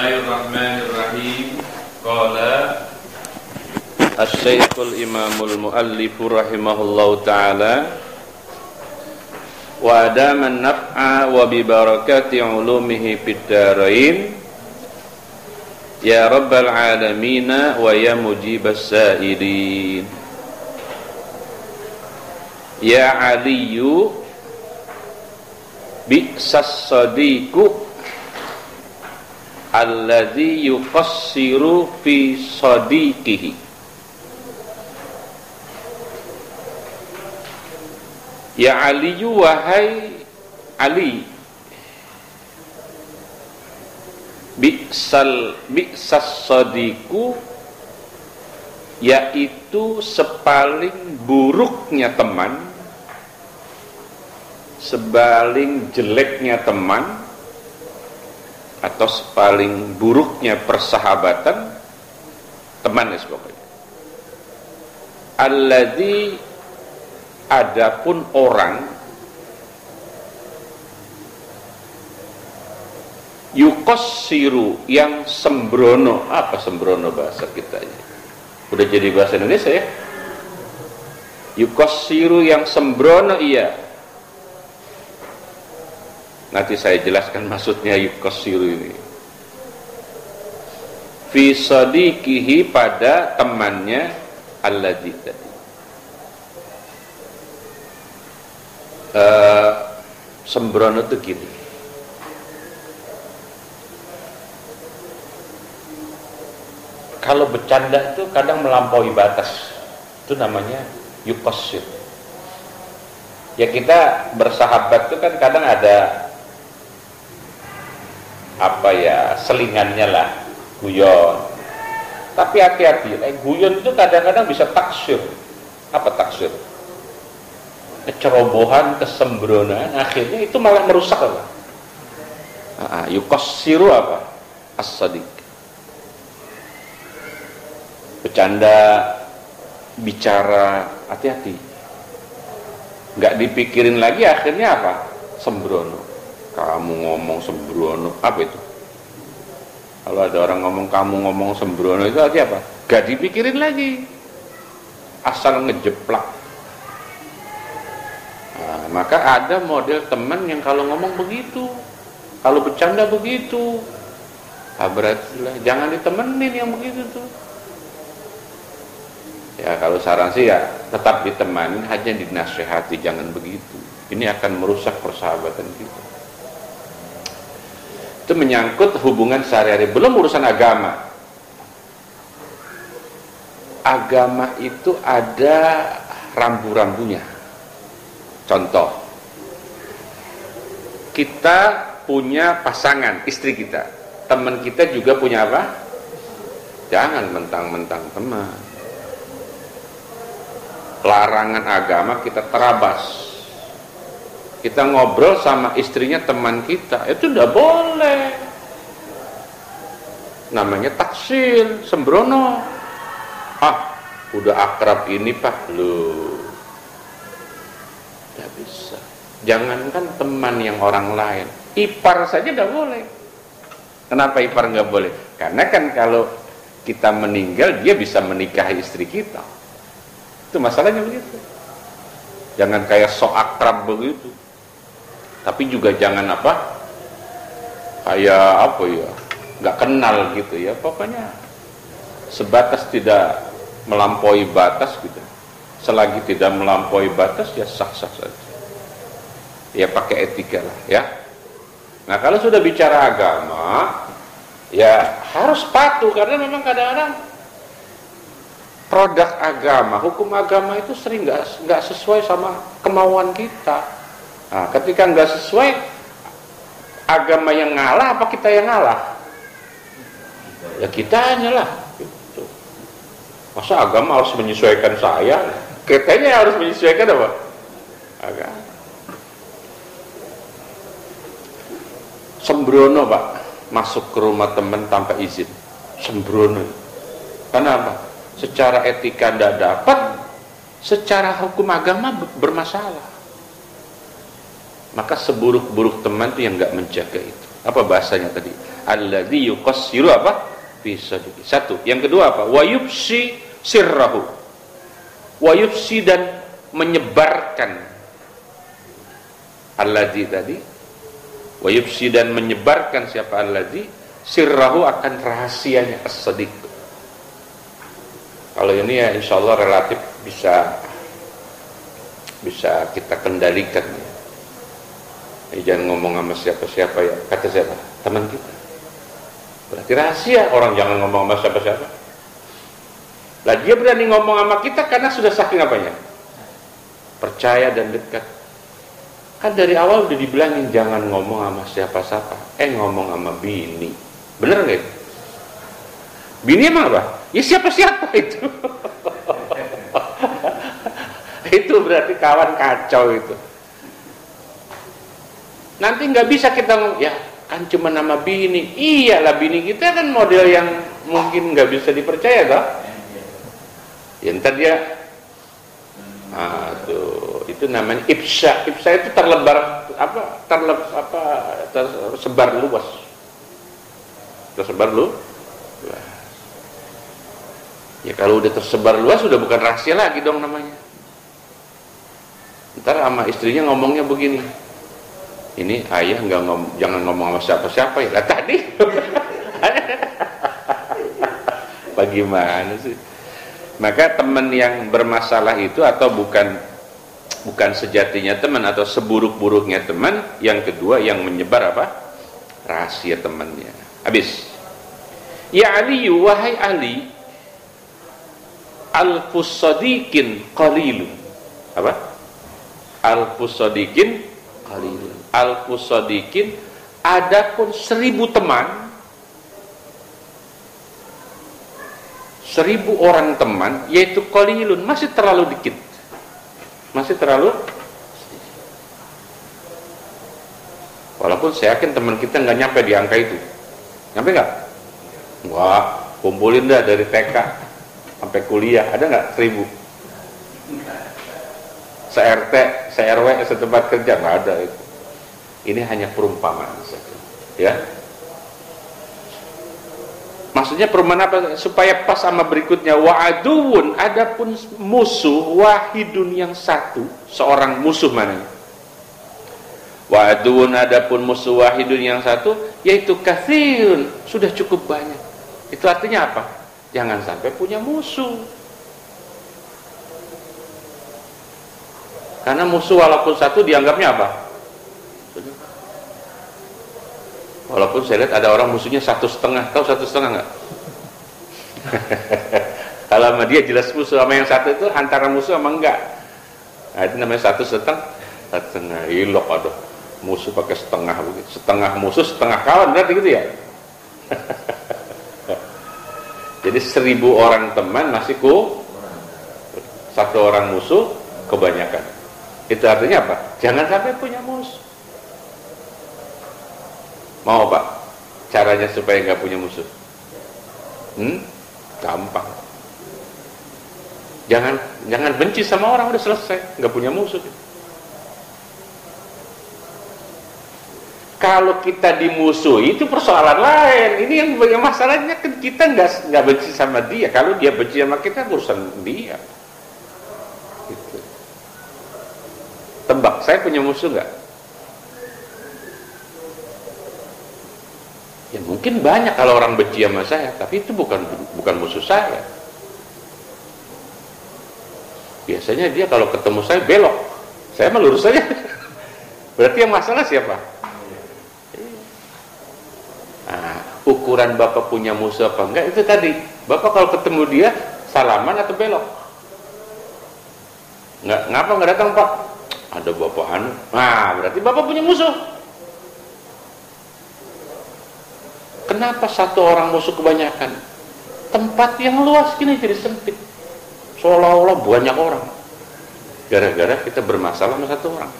Bismillahirrahmanirrahim. Qala Asy-Syekhul Imamul Muallif rahimahullahu taala wa adaman naf'a wa bi barakati ulumihi fid dharain ya rabbal alamin wa ya mujibas sa'ilin ya aliyu bi'sas sadiqu alladzi yuqassiru fi sadiqihi. Ya Aliyu, wahai Ali, bi'sas sadiqu, yaitu sepaling buruknya teman, sepaling jeleknya teman, atau sepaling buruknya persahabatan, teman ya sebagainya. Alladzi, adapun orang, yuqassiru, yang sembrono. Apa sembrono bahasa kita ini? Udah jadi bahasa Indonesia ya. Yuqassiru, yang sembrono, iya. Nanti saya jelaskan maksudnya yuqassiru ini. Fi sadiqihi, pada temannya, alladzi tadi. Sembrono itu gini. Kalau bercanda itu kadang melampaui batas, itu namanya yuqassir. Ya kita bersahabat itu kan kadang ada apa ya, selingannya lah, guyon. Tapi hati-hati, guyon itu kadang-kadang bisa taksir. Apa taksir? Kecerobohan, kesembronan, akhirnya itu malah merusak apa? Yuqassiru apa? As-sadiq. Bercanda, bicara, hati-hati. Nggak dipikirin lagi, akhirnya apa? Sembrono. Kamu ngomong sembrono, apa itu? Kalau ada orang ngomong kamu ngomong sembrono, itu artinya apa? Nggak dipikirin lagi, asal ngejeplak. Nah, maka ada model teman yang kalau ngomong begitu, kalau bercanda begitu, berarti jangan ditemenin yang begitu tuh. Ya kalau saran sih ya tetap ditemanin, hanya dinasehati, jangan begitu. Ini akan merusak persahabatan kita. Itu menyangkut hubungan sehari-hari, belum urusan agama. Agama itu ada rambu-rambunya. Contoh, kita punya pasangan, istri kita, teman kita juga punya apa? Jangan mentang-mentang teman. Larangan agama kita terabas. Kita ngobrol sama istrinya teman kita, itu tidak boleh. Namanya taksir, sembrono. Udah akrab ini pak, loh. Tidak bisa. Jangankan teman yang orang lain, ipar saja tidak boleh. Kenapa ipar nggak boleh? Karena kan kalau kita meninggal, dia bisa menikahi istri kita. Itu masalahnya begitu. Jangan kayak sok akrab begitu. Tapi juga jangan apa, kayak apa ya, nggak kenal gitu ya. Pokoknya sebatas tidak melampaui batas gitu. Selagi tidak melampaui batas ya sah-sah saja. Ya pakai etika lah ya. Nah kalau sudah bicara agama, ya harus patuh, karena memang kadang-kadang produk agama, hukum agama itu sering nggak sesuai sama kemauan kita. Nah, ketika nggak sesuai, agama yang ngalah apa kita yang ngalah? Ya kitanya lah. Gitu. Masa agama harus menyesuaikan saya? Katanya harus menyesuaikan apa? Agama. Sembrono pak, masuk ke rumah teman tanpa izin. Sembrono. Kenapa? Secara etika tidak dapat, secara hukum agama bermasalah. Maka seburuk-buruk teman itu yang nggak menjaga itu. Apa bahasanya tadi? Alladzi yuqassiru apa? Bisadiki. Satu. Yang kedua apa? Wa yufsi sirrahu. Wa yufsi dan menyebarkan. Alladzi tadi. Wa yufsi dan menyebarkan siapa alladzi sirrahu akan rahasianya as-sadiq. Kalau ini ya insyaallah relatif bisa kita kendalikan ya. Jangan ngomong sama siapa-siapa ya. Kata siapa? Teman kita. Berarti rahasia. Orang jangan ngomong sama siapa-siapa. Lah dia berani ngomong sama kita karena sudah saking apanya? Percaya dan dekat. Kan dari awal udah dibilangin jangan ngomong sama siapa-siapa. Ngomong sama bini. Bener nggak itu? Bini emang apa? Ya siapa-siapa itu. Itu berarti kawan kacau itu. Nanti nggak bisa kita ngomong, ya kan cuma nama bini. Iyalah bini kita kan model yang mungkin nggak bisa dipercaya toh. Ya ntar dia, itu namanya ifsha. Ifsha itu tersebar luas. Tersebar luas. Ya kalau udah tersebar luas sudah bukan rahasia lagi dong namanya. Ntar sama istrinya ngomongnya begini. Ini ayah jangan ngomong sama siapa-siapa ya. Lah tadi. Bagaimana sih? Maka teman yang bermasalah itu atau bukan sejatinya teman atau seburuk-buruknya teman, yang kedua yang menyebar apa? Rahasia temannya. Habis. Ya Ali, wahai Ali, al-fusadikin qalilun. Apa? Al-fusadikin qalilun. Al-fusadikin adapun 1000 teman, 1000 orang teman, yaitu qalilun, masih terlalu dikit. Masih terlalu sedikit. Walaupun saya yakin teman kita nggak nyampe di angka itu. Nyampe nggak? Nggak. Kumpulin dah dari TK sampai kuliah, ada nggak 1000? Se-RT, se-RW, setempat kerja nggak ada itu. Ini hanya perumpamaan saja, ya. Maksudnya perumpamaan apa? Supaya pas sama berikutnya. Wa'aduun, adapun musuh, wahidun yang satu, seorang musuh mananya. Wa'aduun, adapun musuh wahidun yang satu, yaitu kathirun, sudah cukup banyak. Itu artinya apa? Jangan sampai punya musuh. Karena musuh walaupun satu dianggapnya apa? Walaupun saya lihat ada orang musuhnya 1,5. Tahu 1,5 nggak? Kalau sama dia jelas musuh, sama yang satu itu antara musuh sama enggak. Nah itu namanya 1,5. Hilok, aduh. Musuh pakai setengah begitu. Setengah musuh, setengah kawan, berarti gitu ya? Jadi 1000 orang teman masih satu orang musuh kebanyakan. Itu artinya apa? Jangan sampai punya musuh. Mau Pak? Caranya supaya nggak punya musuh? Gampang. Jangan benci sama orang, udah selesai, nggak punya musuh. Kalau kita dimusuhi itu persoalan lain. Ini yang masalahnya kan kita nggak benci sama dia. Kalau dia benci sama kita, urusan dia. Gitu. Tebak, saya punya musuh nggak? Ya mungkin banyak kalau orang benci sama saya, tapi itu bukan musuh saya. Biasanya dia kalau ketemu saya belok, saya mah lurus saja. Berarti yang masalah siapa? Nah, ukuran Bapak punya musuh apa enggak itu tadi. Bapak kalau ketemu dia salaman atau belok? Ngapa nggak datang Pak? Ada Bapak anu. Nah, berarti Bapak punya musuh. Kenapa satu orang musuh kebanyakan? Tempat yang luas gini jadi sempit. Seolah-olah banyak orang. Gara-gara kita bermasalah sama satu orang.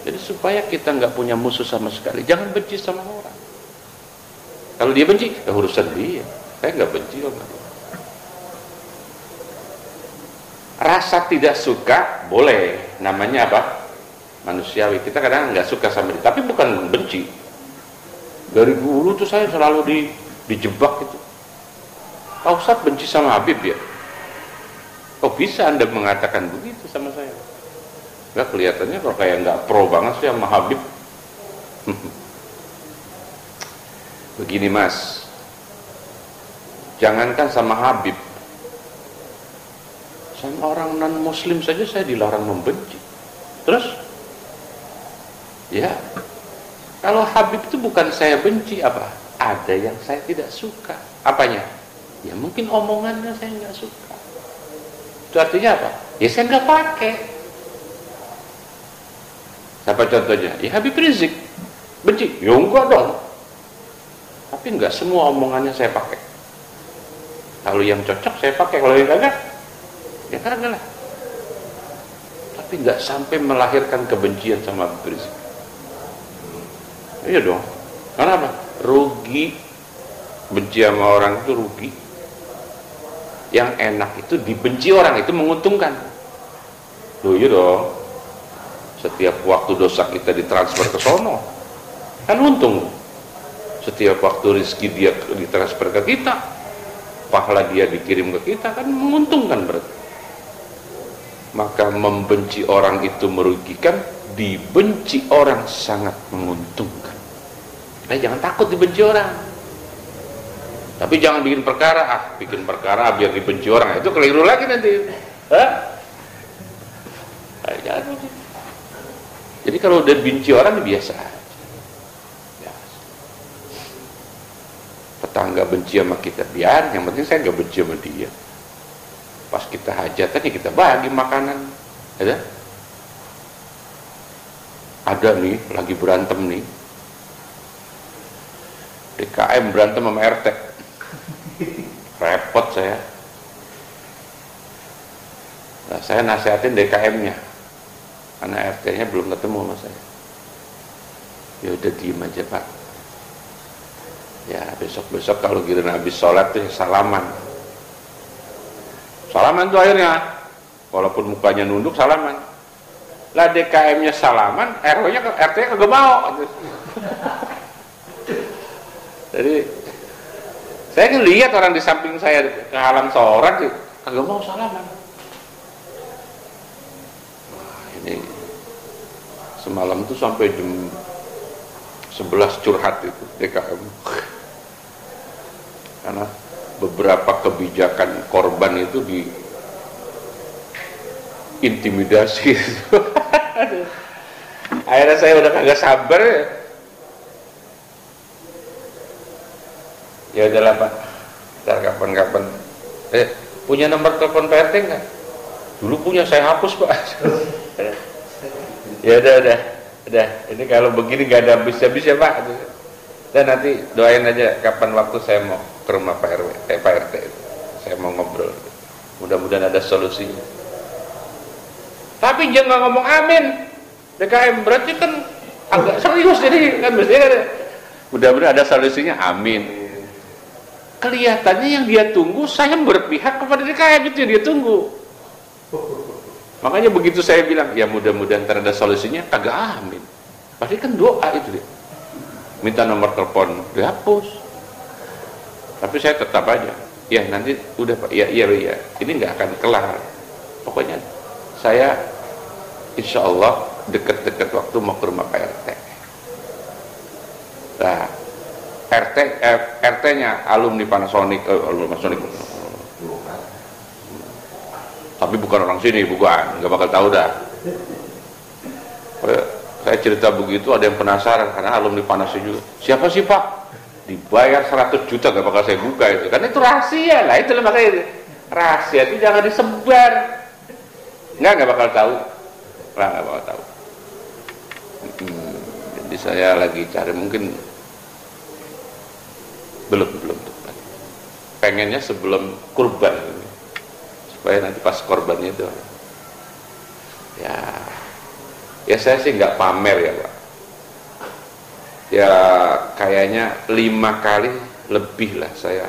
Jadi supaya kita nggak punya musuh sama sekali, jangan benci sama orang. Kalau dia benci, ya urusan dia. Saya nggak benci sama dia. Rasa tidak suka boleh, namanya apa? manusiawi. Kita kadang nggak suka sama dia, tapi bukan membenci. Dari dulu tuh saya selalu dijebak itu. Pak Ustadz benci sama Habib ya? Kok bisa Anda mengatakan begitu sama saya? Nggak, kelihatannya kok kayak nggak pro banget sih sama Habib. Begini Mas, jangankan sama Habib, sama orang non muslim saja saya dilarang membenci. Terus ya, kalau Habib itu bukan saya benci, apa? Ada yang saya tidak suka. Apanya? Ya mungkin omongannya saya nggak suka. Itu artinya apa? Ya saya nggak pakai. Siapa contohnya? Ya Habib Rizik. Benci? Ya enggak dong. Tapi nggak semua omongannya saya pakai. Kalau yang cocok saya pakai, kalau yang kagak, ya kagak lah. Tapi nggak sampai melahirkan kebencian sama Habib Rizik. Iya dong. Kenapa? Rugi. Benci sama orang itu rugi. Yang enak itu dibenci orang itu menguntungkan. Loh iya dong. Setiap waktu dosa kita ditransfer ke sono, kan untung. Setiap waktu rezeki dia ditransfer ke kita, pahala dia dikirim ke kita, kan menguntungkan berarti. Maka membenci orang itu merugikan, dibenci orang sangat menguntungkan. Nah, jangan takut dibenci orang. Tapi jangan bikin perkara, bikin perkara biar dibenci orang, itu keliru lagi nanti. Jangan. Jadi kalau udah benci orang biasa. Tetangga benci sama kita, biar, yang penting saya nggak benci sama dia. Pas kita hajatan ya kita bagi makanan. Ada nih lagi berantem nih, DKM berantem sama RT, repot saya. Nah, saya nasihatin DKM-nya karena RT-nya belum ketemu sama saya. Ya udah diem aja Pak. Ya besok-besok kalau giliran habis sholat tuh salaman tuh akhirnya, walaupun mukanya nunduk salaman lah. DKM-nya salaman, RT-nya kagak mau. Jadi saya ngelihat orang di samping saya kehalang sholat kagak mau salaman. Wah, ini semalam tuh sampai jam 11 curhat itu DKM. Karena beberapa kebijakan korban itu diintimidasi. Akhirnya saya udah kagak sabar. Ya udahlah Pak, ntar kapan-kapan. Punya nomor telepon Pak RT nggak? Dulu punya, saya hapus Pak. Ya udah. Ini kalau begini nggak ada habis-habis ya Pak. Dan nanti doain aja kapan waktu saya mau ke rumah Pak RW, Pak RT itu. Saya mau ngobrol. Mudah-mudahan ada solusinya. Tapi jangan ngomong amin. DKM berarti kan agak serius, jadi kan mestinya mudah-mudahan ada solusinya, amin. Kelihatannya yang dia tunggu, saya berpihak kepada DKM, itu yang dia tunggu. Makanya begitu saya bilang, ya mudah-mudahan ada solusinya, kagak amin. Pasti kan doa itu dia. Minta nomor telepon, dihapus. Tapi saya tetap aja, ya nanti udah Pak, iya. Ini nggak akan kelar. Pokoknya saya insya Allah deket-deket waktu mau ke rumah Pak RT. Nah, RT-nya alumni Panasonic, tapi bukan orang sini, bukan, nggak bakal tahu dah. Saya cerita begitu, ada yang penasaran karena alumni Panasonic juga. Siapa sih Pak? Dibayar 100 juta, nggak bakal saya buka itu, karena itu rahasia lah. Itu makanya rahasia itu jangan disebar. Nggak bakal tahu, nggak bakal tahu. Jadi saya lagi cari, mungkin belum tepat. Pengennya sebelum kurban, supaya nanti pas korbannya itu ya saya sih nggak pamer ya Pak. Ya kayaknya 5 kali lebih lah saya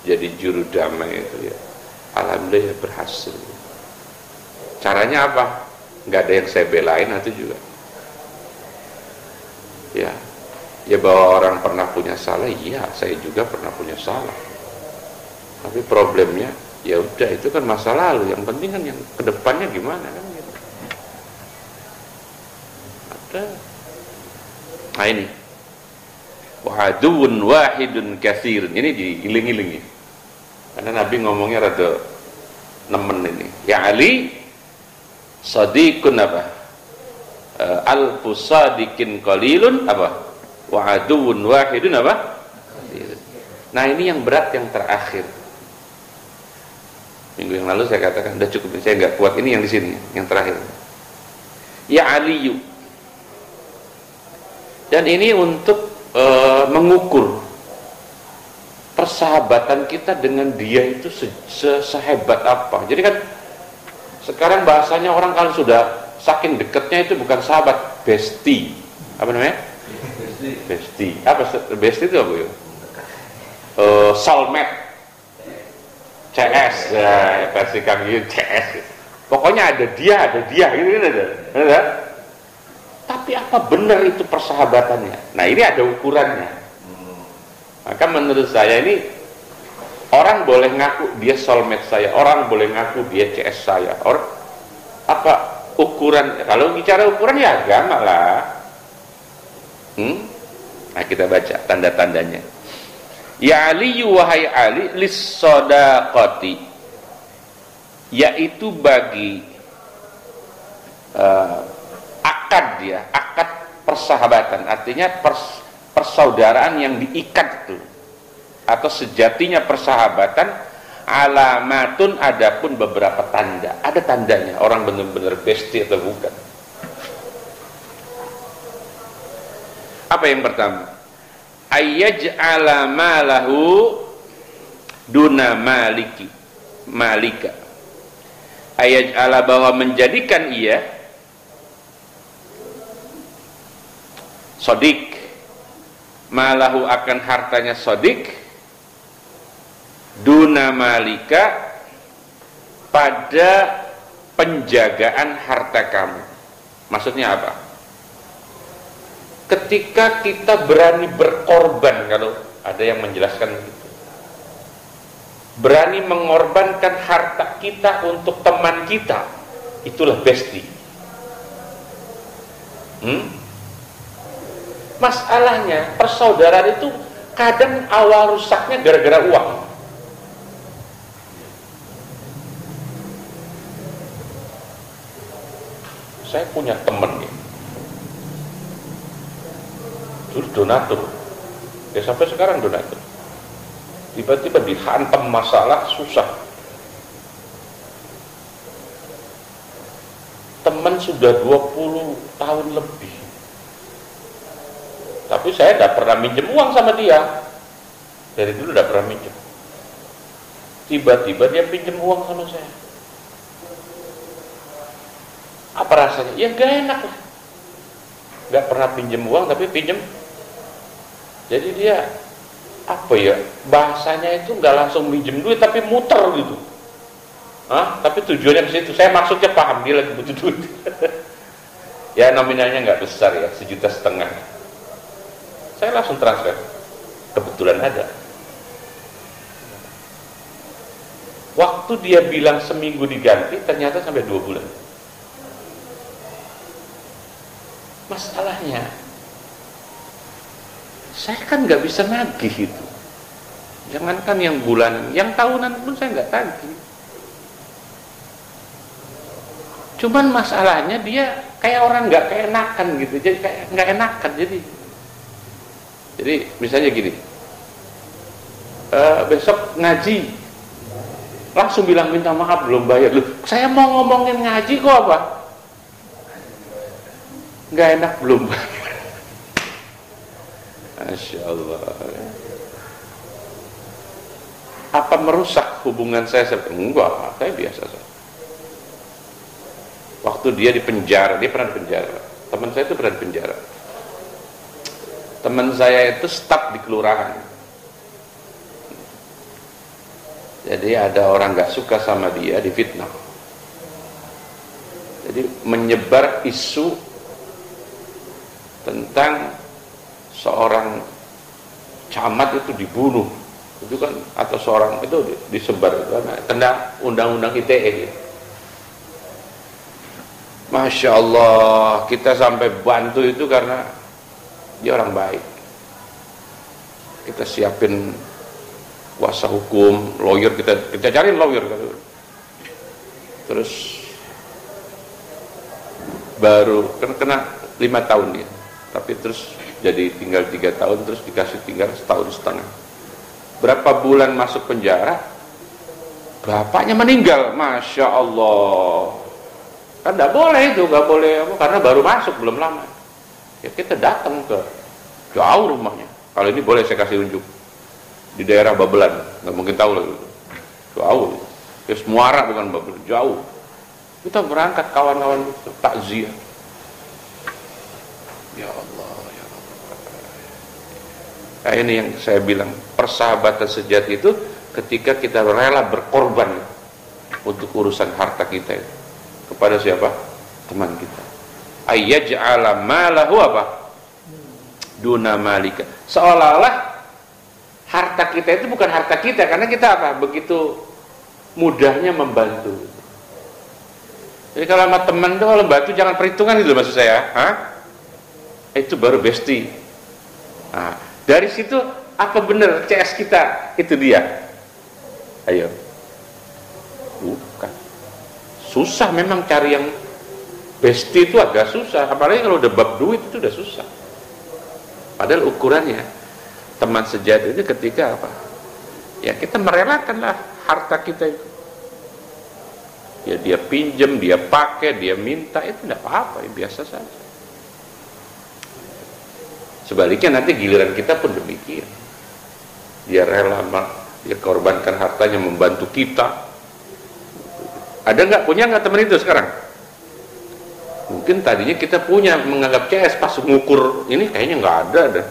jadi juru damai itu ya. Alhamdulillah berhasil. Caranya apa? nggak ada yang saya belain itu juga. Ya bahwa orang pernah punya salah, iya saya juga pernah punya salah. Tapi problemnya ya udah, itu kan masa lalu, yang penting kan yang kedepannya gimana kan gitu. Ada. Nah ini wahaduun wahidun katsirun, ini diiling-ilingi karena Nabi ngomongnya rada nemen ini. Ya Ali sadiqun apa alfu sadiqin qalilun apa wahaduun wahidun apa. Nah ini yang berat, yang terakhir. Minggu yang lalu saya katakan udah cukup, saya nggak kuat. Ini yang di sini, yang terakhir. Ya Aliyu. Dan ini untuk mengukur persahabatan kita dengan dia itu sehebat apa. Jadi kan sekarang bahasanya orang kalau sudah saking dekatnya itu bukan sahabat, bestie. Apa namanya? Bestie. Apa bestie itu apa ya? Soulmate. CS, ya, versi kami CS. Pokoknya ada dia gitu ada. Tapi apa benar itu persahabatannya? Nah ini ada ukurannya. Maka menurut saya ini, orang boleh ngaku dia soulmate saya, orang boleh ngaku dia CS saya. Apa ukuran? Kalau bicara ukuran ya agama lah. Nah kita baca tanda-tandanya. Ya Ali, wahai Ali, lis-sodaqati, yaitu bagi akad persahabatan, artinya persaudaraan yang diikat itu, atau sejatinya persahabatan, alamatun, adapun beberapa tanda. Ada tandanya orang benar-benar bestie atau bukan. Apa yang pertama? Ayyaj'ala malahu duna malika. Ayyaj'ala, bahwa menjadikan ia sodik malahu, akan hartanya sodik, duna malika, pada penjagaan harta kamu. Maksudnya apa? Ketika kita berani berkorban, kalau ada yang menjelaskan begitu, berani mengorbankan harta kita untuk teman kita, itulah bestie. Masalahnya persaudaraan itu kadang awal rusaknya gara-gara uang. Saya punya teman nih, dulu donatur, ya sampai sekarang donatur, tiba-tiba dihantam masalah susah. Teman sudah 20 tahun lebih, tapi saya tidak pernah minjem uang sama dia, dari dulu tidak pernah minjem. Tiba-tiba dia pinjem uang sama saya. Apa rasanya? Ya gak enak lah, gak pernah pinjem uang tapi pinjem. Jadi dia apa ya, bahasanya itu nggak langsung minjem duit tapi muter gitu. Tapi tujuannya ke situ. Saya maksudnya paham, dia lagi butuh duit. Ya nominalnya nggak besar ya, 1,5 juta. Saya langsung transfer, kebetulan ada. Waktu dia bilang seminggu diganti, ternyata sampai 2 bulan. Masalahnya, saya kan nggak bisa nagih itu. Jangankan yang bulanan, yang tahunan pun saya nggak tagih. Cuman masalahnya dia kayak orang nggak keenakan gitu, jadi kayak nggak enakan. Jadi misalnya gini, besok ngaji, langsung bilang minta maaf belum bayar. Loh, saya mau ngomongin ngaji kok apa? Nggak enak belum bayar. Masya Allah. Apa merusak hubungan saya? Enggak, saya biasa saja. Waktu dia di penjara, dia pernah di penjara. Teman saya itu pernah di penjara. Teman saya itu staf di kelurahan. Jadi ada orang nggak suka sama dia, difitnah. Jadi menyebar isu tentang seorang camat itu dibunuh, itu kan, atau seorang itu disebar karena kena undang-undang ITE. Masya Allah, kita sampai bantu itu karena dia orang baik. Kita siapin kuasa hukum, lawyer, kita cari lawyer. Terus baru kena 5 tahun dia, tapi terus jadi tinggal 3 tahun, terus dikasih tinggal 1,5 tahun. Berapa bulan masuk penjara, bapaknya meninggal. Masya Allah, kan nggak boleh itu, nggak boleh karena baru masuk belum lama. Ya kita datang ke jauh rumahnya. Kalau ini boleh saya kasih unjuk, di daerah Babelan, nggak mungkin tahu lah itu. Jauh, ya Muara bukan Babelan, jauh. Kita berangkat kawan-kawan takziah. Ya Allah, ya Allah. Nah, ini yang saya bilang, persahabatan sejati itu ketika kita rela berkorban untuk urusan harta kita itu. Kepada siapa? Teman kita. Ayyaj'ala malahu apa? Duna malika. Seolah-olah harta kita itu bukan harta kita, karena kita apa? Begitu mudahnya membantu. Jadi kalau sama teman tuh kalau bantu jangan perhitungan gitu maksud saya. Itu baru bestie. Nah, dari situ apa benar CS kita itu dia? Ayo. Bukan. Susah memang cari yang bestie itu agak susah, apalagi kalau udah bab duit itu udah susah. Padahal ukurannya teman sejati itu ketika apa? Ya kita merelakanlah harta kita itu. Ya dia pinjam, dia pakai, dia minta, itu tidak apa-apa, ya biasa saja. Sebaliknya nanti giliran kita pun demikian. Dia rela, dia korbankan hartanya membantu kita. Ada nggak, punya nggak teman itu sekarang? Mungkin tadinya kita punya, menganggap CS, pas mengukur ini kayaknya nggak ada.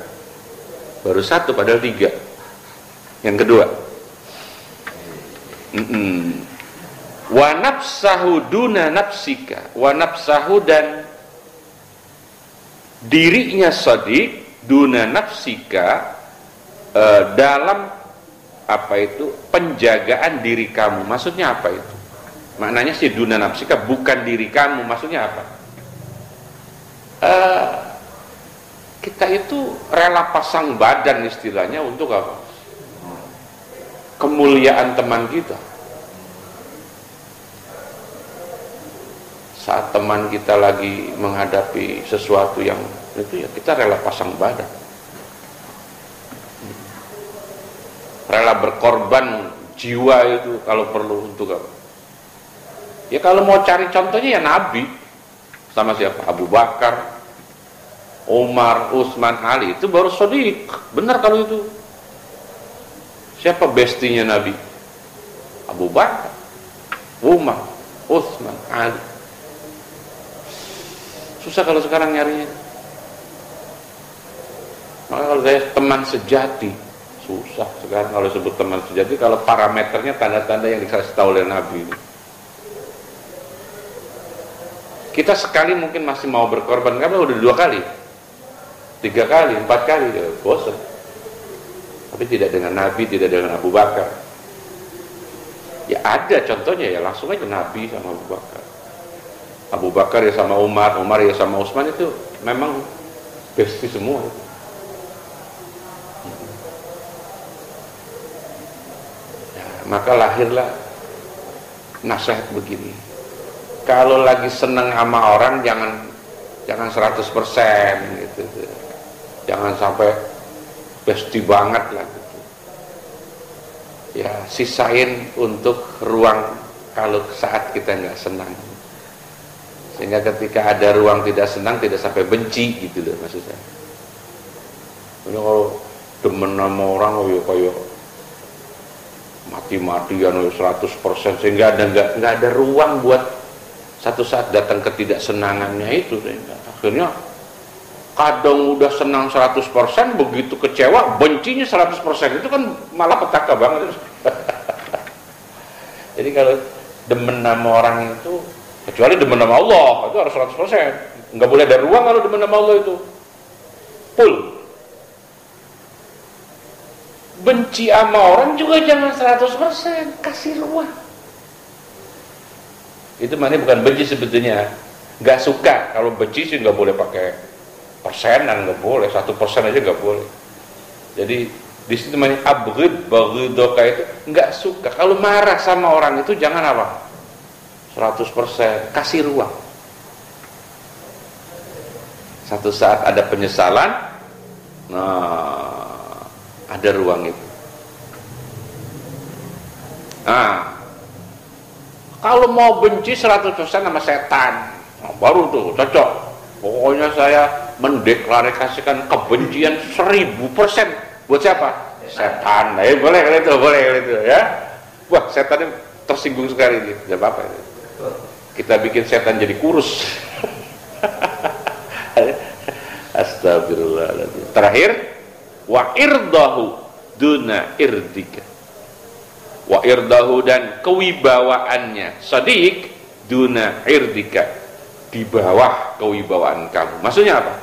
Baru 1 padahal 3. Yang kedua, wa nafsahu duna nafsika, wa nafsahu dan dirinya shadiq duna nafsika, dalam apa itu, penjagaan diri kamu. Maksudnya apa itu? Maknanya sih duna nafsika, bukan diri kamu. Maksudnya apa? Kita itu rela pasang badan istilahnya untuk apa? Kemuliaan teman kita. Saat teman kita lagi menghadapi sesuatu yang itu, ya kita rela pasang badan, rela berkorban jiwa itu kalau perlu untuk apa? Ya kalau mau cari contohnya ya Nabi sama siapa? Abu Bakar, Umar, Utsman, Ali, itu baru shadiq. Benar kalau itu. Siapa bestinya Nabi? Abu Bakar, Umar, Utsman, Ali. Susah kalau sekarang nyarinya. Maka kalau saya teman sejati, susah sekarang kalau sebut teman sejati, kalau parameternya tanda-tanda yang dikasih tahu oleh Nabi. Kita sekali mungkin masih mau berkorban, karena udah 2 kali, 3 kali, 4 kali, ya bosan. Tapi tidak dengan Nabi, tidak dengan Abu Bakar. Ya ada contohnya, ya langsung aja Nabi sama Abu Bakar. Abu Bakar ya sama Umar, Umar ya sama Utsman, itu memang bestie semua. Ya, maka lahirlah nasihat begini. Kalau lagi seneng sama orang jangan 100% gitu. Jangan sampai bestie banget lah gitu. Ya sisain untuk ruang kalau saat kita nggak senang. Sehingga ketika ada ruang tidak senang, tidak sampai benci gitu loh maksud saya. Ini kalau demen sama orang oh ya kayak mati-matian 100%, sehingga nggak ada ruang buat satu saat datang ketidaksenangannya itu. Akhirnya kadang udah senang 100%, begitu kecewa bencinya 100%, itu kan malah petaka banget. Jadi kalau demen sama orang itu Kecuali demen sama Allah, itu harus 100%. Nggak boleh ada ruang kalau demen sama Allah itu. Full. Benci sama orang juga jangan 100%, kasih ruang. Itu mana bukan benci sebetulnya. Nggak suka, kalau benci sih nggak boleh pakai persenan, nggak boleh, 1% aja nggak boleh. Jadi di situ namanya abghid, baghidoka itu nggak suka. Kalau marah sama orang itu jangan apa? 100%, kasih ruang. Satu saat ada penyesalan, nah ada ruang itu. Nah, kalau mau benci 100% sama setan, nah, baru tuh cocok. Pokoknya saya mendeklarasikan kebencian 1000% buat siapa? Setan. Nah, boleh kalau itu ya. Wah, setannya tersinggung sekali gitu. Tidak apa-apa. Kita bikin setan jadi kurus. Astagfirullahaladzim. Terakhir, wa irdahu duna irdika. Wa irdahu, dan kewibawaannya sadiq duna irdika, di bawah kewibawaan kamu. Maksudnya apa?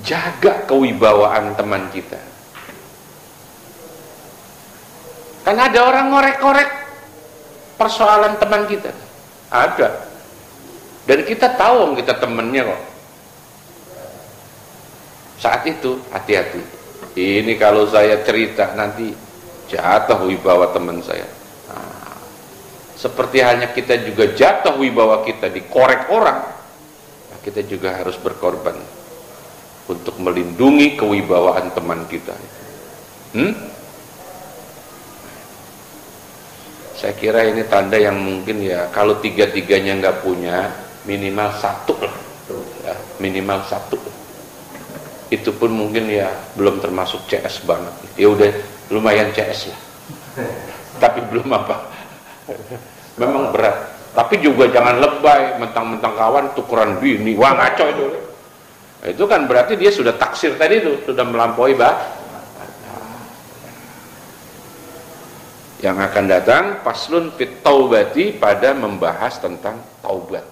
Jaga kewibawaan teman kita. Kan ada orang ngorek-ngorek persoalan teman kita. Ada. Dan kita tahu kita temennya kok. Saat itu hati-hati. Ini kalau saya cerita nanti jatuh wibawa teman saya. Nah, seperti halnya kita juga jatuh wibawa kita dikorek orang, nah, kita juga harus berkorban untuk melindungi kewibawaan teman kita. Saya kira ini tanda yang mungkin ya, kalau tiga-tiganya nggak punya, minimal satu lah, ya, minimal satu. Itu pun mungkin ya belum termasuk CS banget. Ya udah lumayan CS lah, tapi belum apa. Memang berat. Tapi juga jangan lebay, mentang-mentang kawan tukeran bini, wah ngaco itu. Itu kan berarti dia sudah taksir tadi itu, sudah melampaui yang akan datang paslun fit taubati, pada membahas tentang taubat.